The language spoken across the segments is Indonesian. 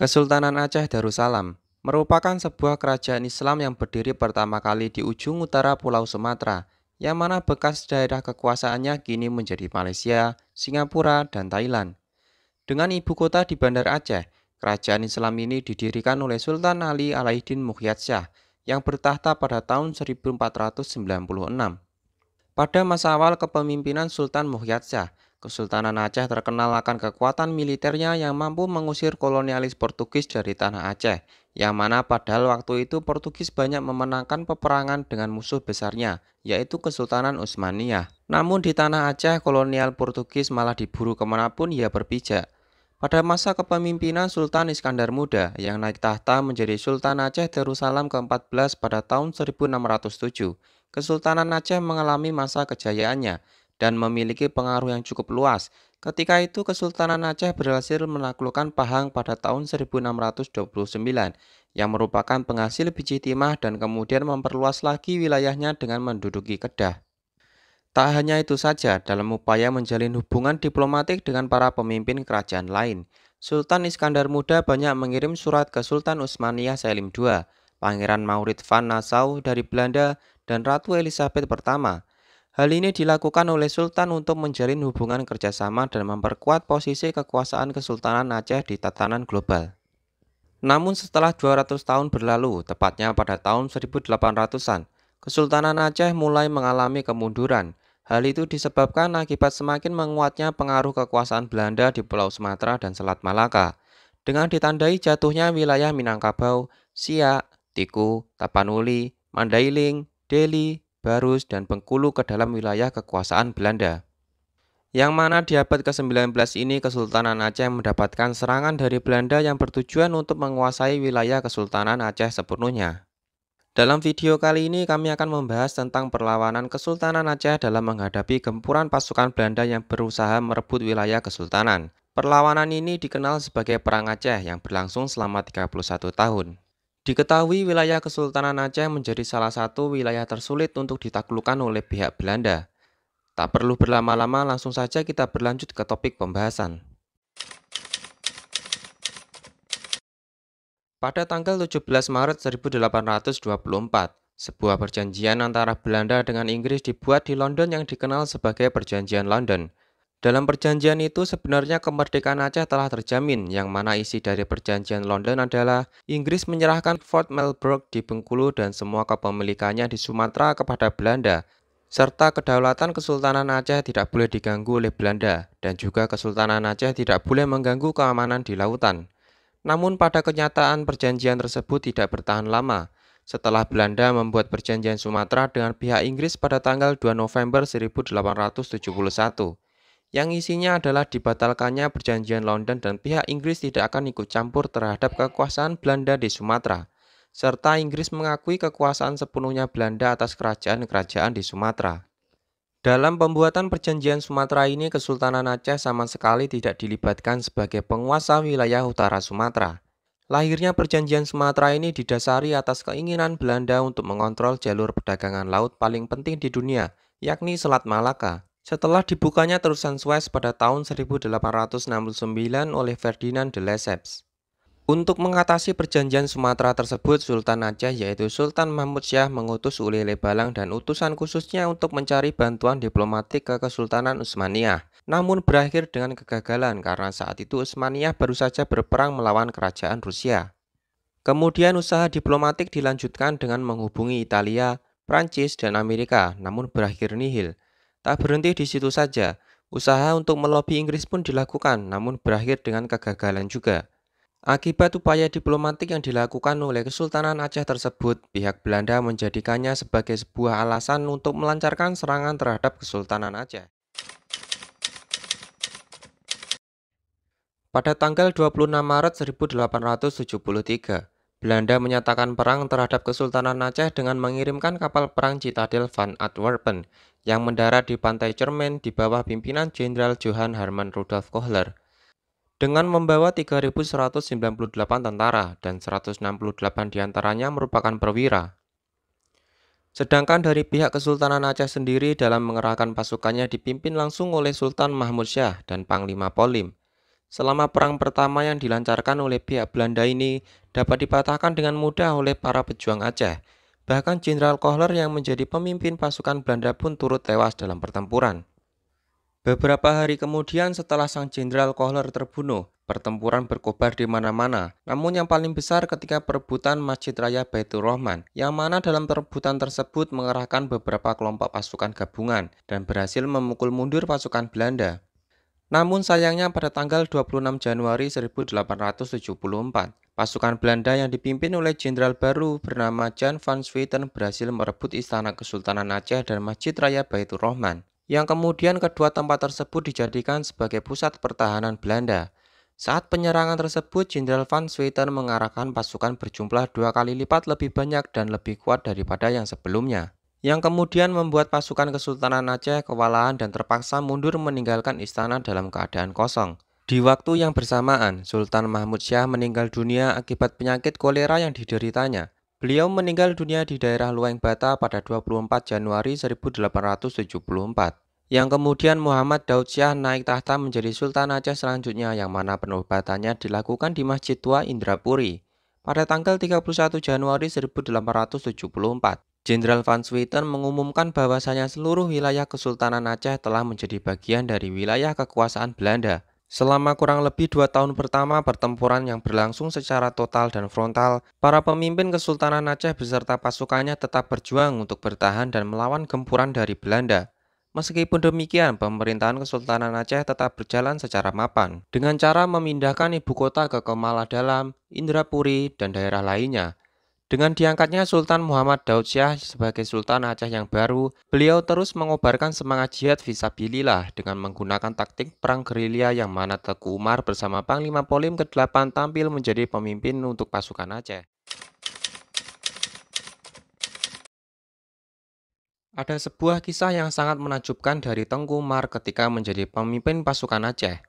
Kesultanan Aceh Darussalam merupakan sebuah kerajaan Islam yang berdiri pertama kali di ujung utara Pulau Sumatera, yang mana bekas daerah kekuasaannya kini menjadi Malaysia, Singapura, dan Thailand. Dengan ibu kota di Bandar Aceh, kerajaan Islam ini didirikan oleh Sultan Ali Alaiddin Mukhyyad Shah yang bertahta pada tahun 1496. Pada masa awal kepemimpinan Sultan Mukhyyad Shah, Kesultanan Aceh terkenal akan kekuatan militernya yang mampu mengusir kolonialis Portugis dari tanah Aceh, yang mana padahal waktu itu Portugis banyak memenangkan peperangan dengan musuh besarnya, yaitu Kesultanan Utsmaniyah. Namun di tanah Aceh, kolonial Portugis malah diburu kemanapun ia berpijak. Pada masa kepemimpinan Sultan Iskandar Muda yang naik tahta menjadi Sultan Aceh Darussalam ke-14 pada tahun 1607, Kesultanan Aceh mengalami masa kejayaannya dan memiliki pengaruh yang cukup luas. Ketika itu Kesultanan Aceh berhasil menaklukkan Pahang pada tahun 1629 yang merupakan penghasil biji timah dan kemudian memperluas lagi wilayahnya dengan menduduki Kedah. Tak hanya itu saja, dalam upaya menjalin hubungan diplomatik dengan para pemimpin kerajaan lain, Sultan Iskandar Muda banyak mengirim surat ke Sultan Utsmaniyah Selim II, Pangeran Maurits van Nassau dari Belanda, dan Ratu Elizabeth pertama. Hal ini dilakukan oleh Sultan untuk menjalin hubungan kerjasama dan memperkuat posisi kekuasaan Kesultanan Aceh di tatanan global. Namun setelah 200 tahun berlalu, tepatnya pada tahun 1800-an, Kesultanan Aceh mulai mengalami kemunduran. Hal itu disebabkan akibat semakin menguatnya pengaruh kekuasaan Belanda di Pulau Sumatera dan Selat Malaka, dengan ditandai jatuhnya wilayah Minangkabau, Siak, Tiku, Tapanuli, Mandailing, Deli, Barus, dan Bengkulu ke dalam wilayah kekuasaan Belanda. Yang mana di abad ke-19 ini Kesultanan Aceh mendapatkan serangan dari Belanda yang bertujuan untuk menguasai wilayah Kesultanan Aceh sepenuhnya. Dalam video kali ini kami akan membahas tentang perlawanan Kesultanan Aceh dalam menghadapi gempuran pasukan Belanda yang berusaha merebut wilayah Kesultanan. Perlawanan ini dikenal sebagai Perang Aceh yang berlangsung selama 31 tahun. Diketahui wilayah Kesultanan Aceh menjadi salah satu wilayah tersulit untuk ditaklukkan oleh pihak Belanda. Tak perlu berlama-lama, langsung saja kita berlanjut ke topik pembahasan. Pada tanggal 17 Maret 1824, sebuah perjanjian antara Belanda dengan Inggris dibuat di London yang dikenal sebagai Perjanjian London. Dalam perjanjian itu sebenarnya kemerdekaan Aceh telah terjamin, yang mana isi dari perjanjian London adalah Inggris menyerahkan Fort Melbourne di Bengkulu dan semua kepemilikannya di Sumatera kepada Belanda, serta kedaulatan Kesultanan Aceh tidak boleh diganggu oleh Belanda, dan juga Kesultanan Aceh tidak boleh mengganggu keamanan di lautan. Namun pada kenyataan perjanjian tersebut tidak bertahan lama, setelah Belanda membuat perjanjian Sumatera dengan pihak Inggris pada tanggal 2 November 1871, yang isinya adalah dibatalkannya perjanjian London dan pihak Inggris tidak akan ikut campur terhadap kekuasaan Belanda di Sumatera, serta Inggris mengakui kekuasaan sepenuhnya Belanda atas kerajaan-kerajaan di Sumatera. Dalam pembuatan perjanjian Sumatera ini, Kesultanan Aceh sama sekali tidak dilibatkan sebagai penguasa wilayah utara Sumatera. Lahirnya perjanjian Sumatera ini didasari atas keinginan Belanda untuk mengontrol jalur perdagangan laut paling penting di dunia, yakni Selat Malaka. Setelah dibukanya terusan Suez pada tahun 1869 oleh Ferdinand de Lesseps. Untuk mengatasi perjanjian Sumatera tersebut, Sultan Aceh yaitu Sultan Mahmud Syah mengutus Uli Lebalang dan utusan khususnya untuk mencari bantuan diplomatik ke Kesultanan Utsmaniyah. Namun berakhir dengan kegagalan karena saat itu Utsmaniyah baru saja berperang melawan kerajaan Rusia. Kemudian usaha diplomatik dilanjutkan dengan menghubungi Italia, Prancis, dan Amerika, namun berakhir nihil. Tak berhenti di situ saja, usaha untuk melobi Inggris pun dilakukan, namun berakhir dengan kegagalan juga. Akibat upaya diplomatik yang dilakukan oleh Kesultanan Aceh tersebut, pihak Belanda menjadikannya sebagai sebuah alasan untuk melancarkan serangan terhadap Kesultanan Aceh. Pada tanggal 26 Maret 1873, Belanda menyatakan perang terhadap Kesultanan Aceh dengan mengirimkan kapal perang Citadel van Antwerpen yang mendarat di pantai Cermen di bawah pimpinan Jenderal Johan Herman Rudolf Kohler. Dengan membawa 3.198 tentara dan 168 diantaranya merupakan perwira. Sedangkan dari pihak Kesultanan Aceh sendiri dalam mengerahkan pasukannya dipimpin langsung oleh Sultan Mahmud Syah dan Panglima Polim. Selama perang pertama yang dilancarkan oleh pihak Belanda ini dapat dipatahkan dengan mudah oleh para pejuang Aceh. Bahkan Jenderal Kohler yang menjadi pemimpin pasukan Belanda pun turut tewas dalam pertempuran. Beberapa hari kemudian setelah sang Jenderal Kohler terbunuh, pertempuran berkobar di mana-mana. Namun yang paling besar ketika perebutan Masjid Raya Baitur Rahman, yang mana dalam perebutan tersebut mengerahkan beberapa kelompok pasukan gabungan dan berhasil memukul mundur pasukan Belanda. Namun sayangnya pada tanggal 26 Januari 1874, pasukan Belanda yang dipimpin oleh jenderal baru bernama Jan van Swieten berhasil merebut Istana Kesultanan Aceh dan Masjid Raya Baitur Rahman, yang kemudian kedua tempat tersebut dijadikan sebagai pusat pertahanan Belanda. Saat penyerangan tersebut, Jenderal van Swieten mengarahkan pasukan berjumlah 2 kali lipat lebih banyak dan lebih kuat daripada yang sebelumnya, yang kemudian membuat pasukan Kesultanan Aceh kewalahan dan terpaksa mundur meninggalkan istana dalam keadaan kosong. Di waktu yang bersamaan, Sultan Mahmud Syah meninggal dunia akibat penyakit kolera yang dideritanya. Beliau meninggal dunia di daerah Lueng Bata pada 24 Januari 1874. Yang kemudian Muhammad Daud Syah naik tahta menjadi Sultan Aceh selanjutnya, yang mana penobatannya dilakukan di Masjid Tua Indrapuri pada tanggal 31 Januari 1874. Jenderal van Swieten mengumumkan bahwasanya seluruh wilayah Kesultanan Aceh telah menjadi bagian dari wilayah kekuasaan Belanda. Selama kurang lebih 2 tahun pertama pertempuran yang berlangsung secara total dan frontal, para pemimpin Kesultanan Aceh beserta pasukannya tetap berjuang untuk bertahan dan melawan gempuran dari Belanda. Meskipun demikian, pemerintahan Kesultanan Aceh tetap berjalan secara mapan, dengan cara memindahkan ibu kota ke Kemala Dalam, Indrapuri, dan daerah lainnya. Dengan diangkatnya Sultan Muhammad Daud Syah sebagai Sultan Aceh yang baru, beliau terus mengobarkan semangat jihad fisabilillah dengan menggunakan taktik perang gerilya, yang mana Teku Umar bersama Panglima Polim ke-8 tampil menjadi pemimpin untuk pasukan Aceh. Ada sebuah kisah yang sangat menakjubkan dari Tengku Umar ketika menjadi pemimpin pasukan Aceh.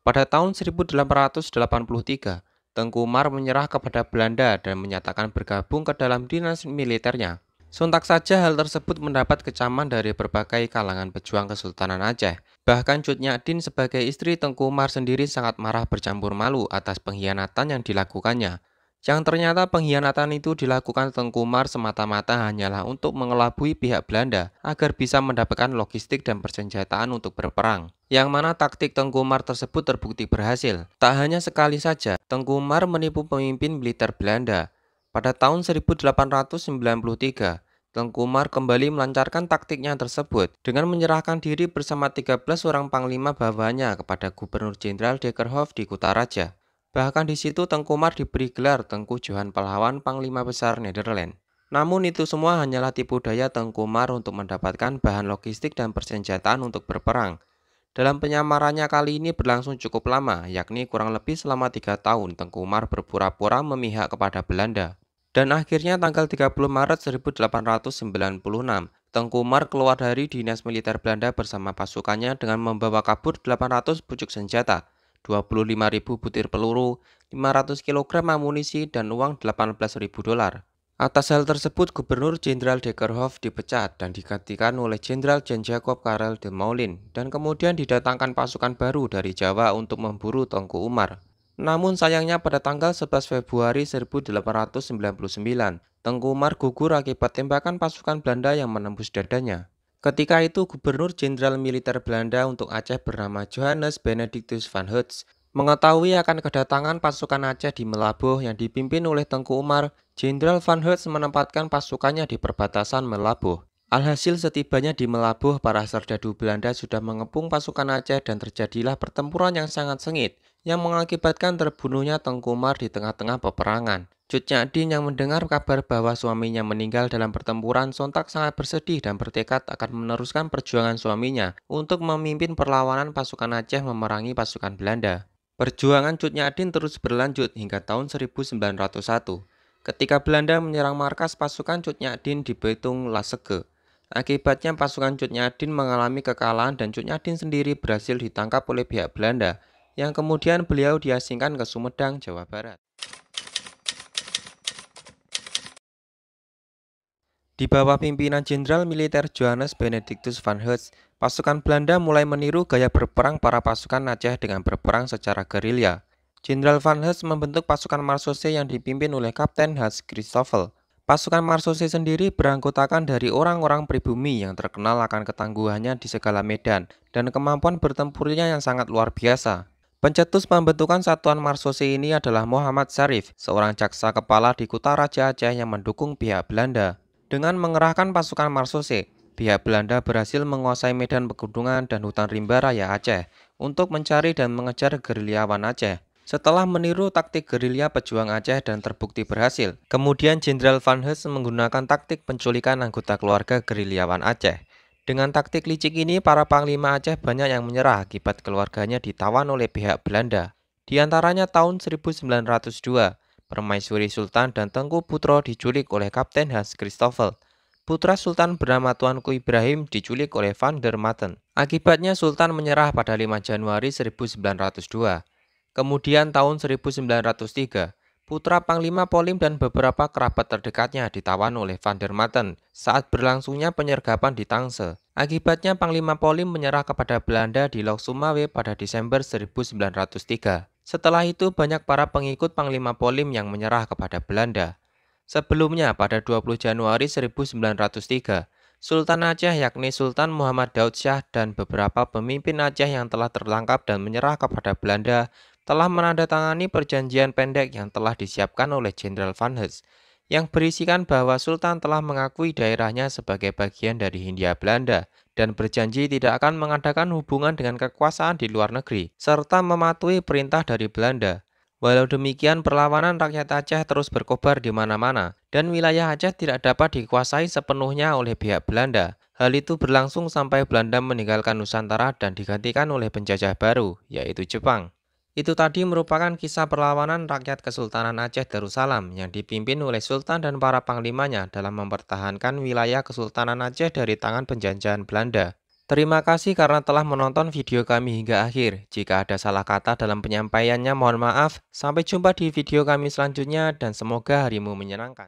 Pada tahun 1883, Tengku Umar menyerah kepada Belanda dan menyatakan bergabung ke dalam dinas militernya. Sontak saja hal tersebut mendapat kecaman dari berbagai kalangan pejuang Kesultanan Aceh. Bahkan Cut Nyak Dien sebagai istri Tengku Umar sendiri sangat marah bercampur malu atas pengkhianatan yang dilakukannya. Yang ternyata pengkhianatan itu dilakukan Tengku Umar semata-mata hanyalah untuk mengelabui pihak Belanda agar bisa mendapatkan logistik dan persenjataan untuk berperang. Yang mana taktik Tengku Umar tersebut terbukti berhasil. Tak hanya sekali saja, Tengku Umar menipu pemimpin militer Belanda. Pada tahun 1893, Tengku Umar kembali melancarkan taktiknya tersebut dengan menyerahkan diri bersama 13 orang panglima bawahannya kepada Gubernur Jenderal Dekerhof di Kutaraja. Bahkan di situ Tengku Umar diberi gelar Tengku Johan Pahlawan Panglima Besar Nederland. Namun itu semua hanyalah tipu daya Tengku Umar untuk mendapatkan bahan logistik dan persenjataan untuk berperang. Dalam penyamarannya kali ini berlangsung cukup lama, yakni kurang lebih selama 3 tahun Tengku Umar berpura-pura memihak kepada Belanda. Dan akhirnya tanggal 30 Maret 1896, Tengku Umar keluar dari dinas militer Belanda bersama pasukannya dengan membawa kabur 800 pucuk senjata, 25.000 butir peluru, 500 kg amunisi, dan uang 18.000 dolar. Atas hal tersebut, Gubernur Jenderal Dekerhof dipecat dan digantikan oleh Jenderal Jan Jacob Karel de Moulin, dan kemudian didatangkan pasukan baru dari Jawa untuk memburu Tengku Umar. Namun sayangnya pada tanggal 11 Februari 1899, Tengku Umar gugur akibat tembakan pasukan Belanda yang menembus dadanya. Ketika itu Gubernur Jenderal Militer Belanda untuk Aceh bernama Johannes Benedictus van Hoots mengetahui akan kedatangan pasukan Aceh di Meulaboh yang dipimpin oleh Tengku Umar. Jenderal van Hoots menempatkan pasukannya di perbatasan Meulaboh. Alhasil setibanya di Meulaboh, para serdadu Belanda sudah mengepung pasukan Aceh dan terjadilah pertempuran yang sangat sengit yang mengakibatkan terbunuhnya Tengku Umar di tengah-tengah peperangan. Cut Nyak Dien yang mendengar kabar bahwa suaminya meninggal dalam pertempuran sontak sangat bersedih dan bertekad akan meneruskan perjuangan suaminya untuk memimpin perlawanan pasukan Aceh memerangi pasukan Belanda. Perjuangan Cut Nyak Dien terus berlanjut hingga tahun 1901, ketika Belanda menyerang markas pasukan Cut Nyak Dien di Belitung Lasege. Akibatnya pasukan Cut Nyak Dien mengalami kekalahan dan Cut Nyak Dien sendiri berhasil ditangkap oleh pihak Belanda, yang kemudian beliau diasingkan ke Sumedang, Jawa Barat. Di bawah pimpinan Jenderal Militer Johannes Benedictus van Hees, pasukan Belanda mulai meniru gaya berperang para pasukan Aceh dengan berperang secara gerilya. Jenderal van Hees membentuk pasukan Marsose yang dipimpin oleh Kapten Hans Christoffel. Pasukan Marsose sendiri beranggotakan dari orang-orang pribumi yang terkenal akan ketangguhannya di segala medan dan kemampuan bertempurnya yang sangat luar biasa. Pencetus pembentukan satuan Marsose ini adalah Muhammad Syarif, seorang jaksa kepala di Kota Raja Aceh yang mendukung pihak Belanda. Dengan mengerahkan pasukan Marsose, pihak Belanda berhasil menguasai medan pegunungan dan hutan rimba raya Aceh untuk mencari dan mengejar gerilyawan Aceh. Setelah meniru taktik gerilya pejuang Aceh dan terbukti berhasil, kemudian Jenderal Van Hees menggunakan taktik penculikan anggota keluarga gerilyawan Aceh. Dengan taktik licik ini, para panglima Aceh banyak yang menyerah akibat keluarganya ditawan oleh pihak Belanda. Di antaranya tahun 1902, Permaisuri Sultan dan Tengku Putro diculik oleh Kapten Hans Christoffel. Putra Sultan bernama Tuanku Ibrahim diculik oleh Van der Maten. Akibatnya Sultan menyerah pada 5 Januari 1902. Kemudian tahun 1903, putra Panglima Polim dan beberapa kerabat terdekatnya ditawan oleh Van der Maten saat berlangsungnya penyergapan di Tangsel. Akibatnya Panglima Polim menyerah kepada Belanda di Lok Sumawe pada Desember 1903. Setelah itu banyak para pengikut Panglima Polim yang menyerah kepada Belanda. Sebelumnya pada 20 Januari 1903, Sultan Aceh yakni Sultan Muhammad Daud Shah dan beberapa pemimpin Aceh yang telah tertangkap dan menyerah kepada Belanda telah menandatangani perjanjian pendek yang telah disiapkan oleh Jenderal Van Hees, yang berisikan bahwa Sultan telah mengakui daerahnya sebagai bagian dari Hindia Belanda dan berjanji tidak akan mengadakan hubungan dengan kekuasaan di luar negeri, serta mematuhi perintah dari Belanda. Walau demikian, perlawanan rakyat Aceh terus berkobar di mana-mana, dan wilayah Aceh tidak dapat dikuasai sepenuhnya oleh pihak Belanda. Hal itu berlangsung sampai Belanda meninggalkan Nusantara dan digantikan oleh penjajah baru, yaitu Jepang. Itu tadi merupakan kisah perlawanan rakyat Kesultanan Aceh Darussalam yang dipimpin oleh Sultan dan para panglimanya dalam mempertahankan wilayah Kesultanan Aceh dari tangan penjajahan Belanda. Terima kasih karena telah menonton video kami hingga akhir. Jika ada salah kata dalam penyampaiannya, mohon maaf. Sampai jumpa di video kami selanjutnya dan semoga harimu menyenangkan.